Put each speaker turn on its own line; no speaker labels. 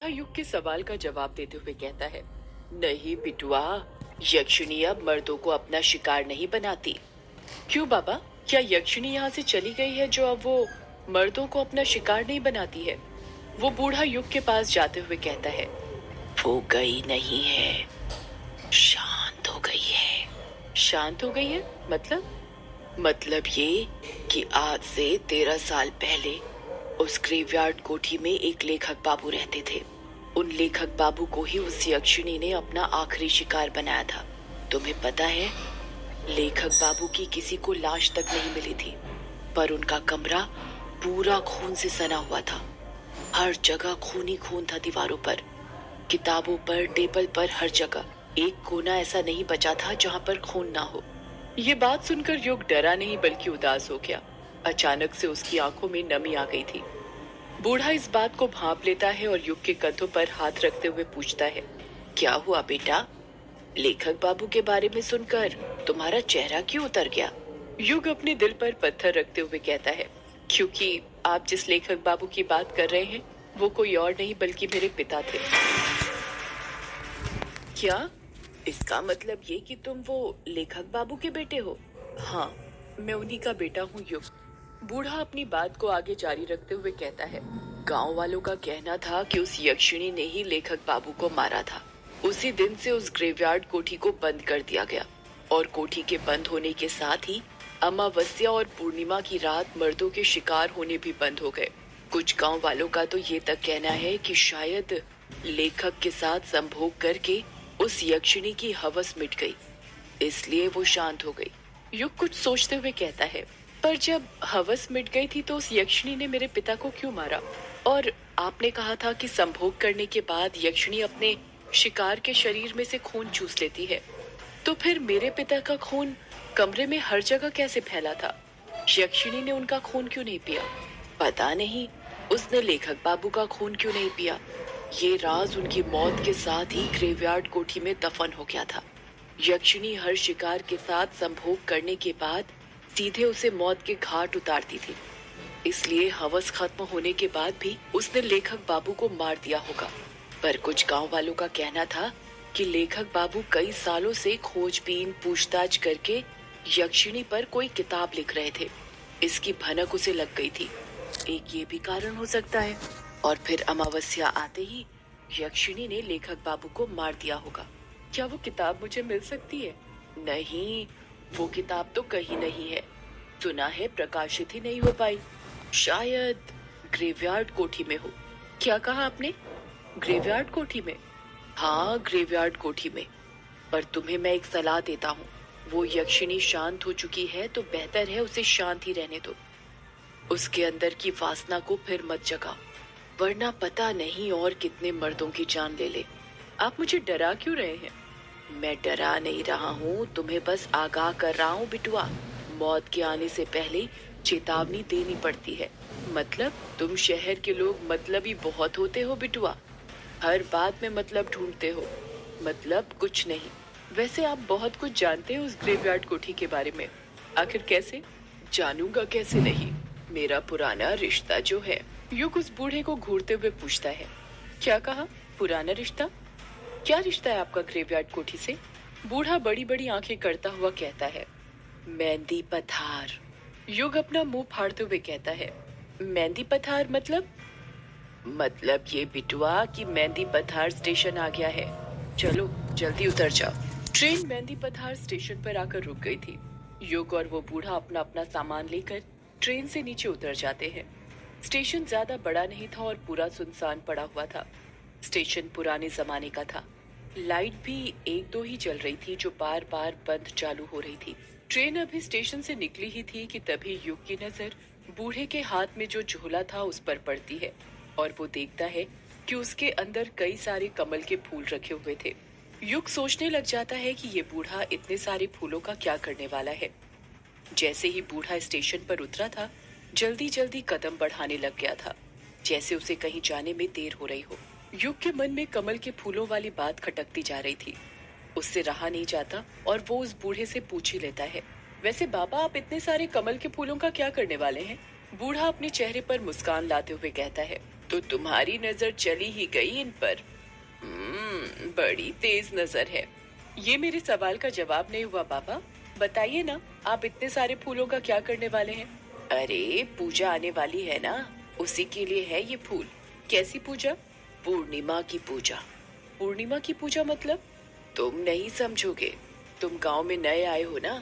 युग के सवाल का जवाब देते हुए कहता है, नहीं बिटुआ, यक्षिणी अब मर्दों को अपना शिकार नहीं बनाती। क्यों बाबा? क्या यक्षिणी यहाँ से चली गई है जो अब वो मर्दों को अपना शिकार नहीं बनाती है? वो बूढ़ा युग के पास जाते हुए कहता है, वो गई नहीं है, शांत हो गई है। शांत हो गई है? मतलब ये कि आज से 13 साल पहले उस ग्रेवयार्ड कोठी में एक लेखक बाबू रहते थे। उन लेखक बाबू को ही उस यक्षिणी ने अपना आखिरी शिकार बनाया था। तुम्हें पता है, लेखक बाबू की किसी को लाश तक नहीं मिली थी, पर उनका कमरा पूरा खून से सना हुआ था। हर जगह खून ही खून था, दीवारों पर, किताबों पर, टेबल पर, हर जगह। एक कोना ऐसा नहीं बचा था जहां पर खून ना हो। ये बात सुनकर युग डरा नहीं बल्कि उदास हो गया। अचानक से उसकी आंखों में नमी आ गई थी। बूढ़ा इस बात को भांप लेता है और युग के कंधों पर हाथ रखते हुए पूछता है, क्या हुआ बेटा? लेखक बाबू के बारे में सुनकर तुम्हारा चेहरा क्यों उतर गया? युग अपने दिल पर पत्थर रखते हुए कहता है, क्योंकि आप जिस लेखक बाबू की बात कर रहे हैं वो कोई और नहीं बल्कि मेरे पिता थे। क्या? इसका मतलब ये कि तुम वो लेखक बाबू के बेटे हो? हाँ, मैं उन्हीं का बेटा हूँ युग। बूढ़ा अपनी बात को आगे जारी रखते हुए कहता है, गांव वालों का कहना था कि उस यक्षिणी ने ही लेखक बाबू को मारा था। उसी दिन से उस ग्रेवयार्ड कोठी को बंद कर दिया गया और कोठी के बंद होने के साथ ही अमावस्या और पूर्णिमा की रात मर्दों के शिकार होने भी बंद हो गए। कुछ गांव वालों का तो ये तक कहना है कि शायद लेखक के साथ संभोग करके उस यक्षिणी की हवस मिट गई, इसलिए वो शांत हो गई। युग कुछ सोचते हुए कहता है, पर जब हवस मिट गई थी तो उस यक्षिणी ने मेरे पिता को क्यों मारा? और आपने कहा था कि संभोग करने के बाद यक्षिणी अपने शिकार के शरीर में से खून चूस लेती है, तो फिर मेरे पिता का खून कमरे में हर जगह कैसे फैला था? यक्षिणी ने उनका खून क्यों नहीं पिया? पता नहीं, उसने लेखक बाबू का खून क्यों नहीं पिया? ये राज उनकी मौत के साथ ही ग्रेवयार्ड कोठी में दफन हो गया था। यक्षिणी हर शिकार के साथ संभोग करने के बाद सीधे उसे मौत के घाट उतारती थी, इसलिए हवस खत्म होने के बाद भी उसने लेखक बाबू को मार दिया होगा। पर कुछ गांव वालों का कहना था कि लेखक बाबू कई सालों से खोजबीन पूछताछ करके यक्षिणी पर कोई किताब लिख रहे थे। इसकी भनक उसे लग गई थी। एक ये भी कारण हो सकता है। और फिर अमावस्या आते ही यक्षिणी ने लेखक बाबू को मार दिया होगा। क्या वो किताब मुझे मिल सकती है? नहीं, वो किताब तो कहीं नहीं है। सुना है प्रकाशित ही नहीं हो पाई। शायद ग्रेवयार्ड कोठी में हो। क्या कहा आपने? ग्रेवयार्ड कोठी में? हाँ, ग्रेवयार्ड कोठी में। पर तुम्हें मैं एक सलाह देता हूँ, वो यक्षिणी शांत हो चुकी है तो बेहतर है उसे शांत ही रहने दो। उसके अंदर की वासना को फिर मत जगाओ, वरना पता नहीं और कितने मर्दों की जान ले ले। आप मुझे डरा क्यों रहे हैं? मैं डरा नहीं रहा हूँ, तुम्हें बस आगाह कर रहा हूँ बिटुआ। मौत के आने से पहले चेतावनी देनी पड़ती है। मतलब? तुम शहर के लोग मतलबी बहुत होते हो बिटुआ। हर बात में मतलब ढूंढते हो। मतलब कुछ नहीं। वैसे आप बहुत कुछ जानते हो उस ग्रेवयार्ड कोठी के बारे में। आखिर कैसे? जानूंगा कैसे नहीं, मेरा पुराना रिश्ता जो है। युग उस बूढ़े को घूरते हुए पूछता है, क्या कहा? पुराना रिश्ता? क्या रिश्ता है आपका ग्रेवयार्ड कोठी से? बूढ़ा बड़ी बड़ी आंखें करता हुआ कहता है, मेहंदी पथार। युग अपना मुंह फाड़ते हुए कहता है, मेहंदी पथार मतलब ये बिटुआ कि मेहंदी पथार स्टेशन आ गया है। चलो जल्दी उतर जाओ। ट्रेन मेहंदी पथार स्टेशन पर आकर रुक गई थी। युग और वो बूढ़ा अपना अपना सामान लेकर ट्रेन से नीचे उतर जाते हैं। स्टेशन ज्यादा बड़ा नहीं था और पूरा सुनसान पड़ा हुआ था। स्टेशन पुराने जमाने का था। लाइट भी एक दो ही जल रही थी जो बार बार बंद चालू हो रही थी। ट्रेन अभी स्टेशन से निकली ही थी कि तभी युग की नजर बूढ़े के हाथ में जो झोला था उस पर पड़ती है और वो देखता है कि उसके अंदर कई सारे कमल के फूल रखे हुए थे। युग सोचने लग जाता है कि ये बूढ़ा इतने सारे फूलों का क्या करने वाला है। जैसे ही बूढ़ा स्टेशन पर उतरा था, जल्दी जल्दी कदम बढ़ाने लग गया था, जैसे उसे कहीं जाने में देर हो रही हो। युग के मन में कमल के फूलों वाली बात खटकती जा रही थी। उससे रहा नहीं जाता और वो उस बूढ़े से पूछ ही लेता है, वैसे बाबा आप इतने सारे कमल के फूलों का क्या करने वाले हैं? बूढ़ा अपने चेहरे पर मुस्कान लाते हुए कहता है, तो तुम्हारी नजर चली ही गई इन पर। बड़ी तेज नजर है। ये मेरे सवाल का जवाब नहीं हुआ पापा। बताइए ना, आप इतने सारे फूलों का क्या करने वाले हैं? अरे पूजा आने वाली है ना, उसी के लिए है ये फूल। कैसी पूजा? पूर्णिमा की पूजा। पूर्णिमा की पूजा मतलब? तुम नहीं समझोगे, तुम गांव में नए आए हो ना,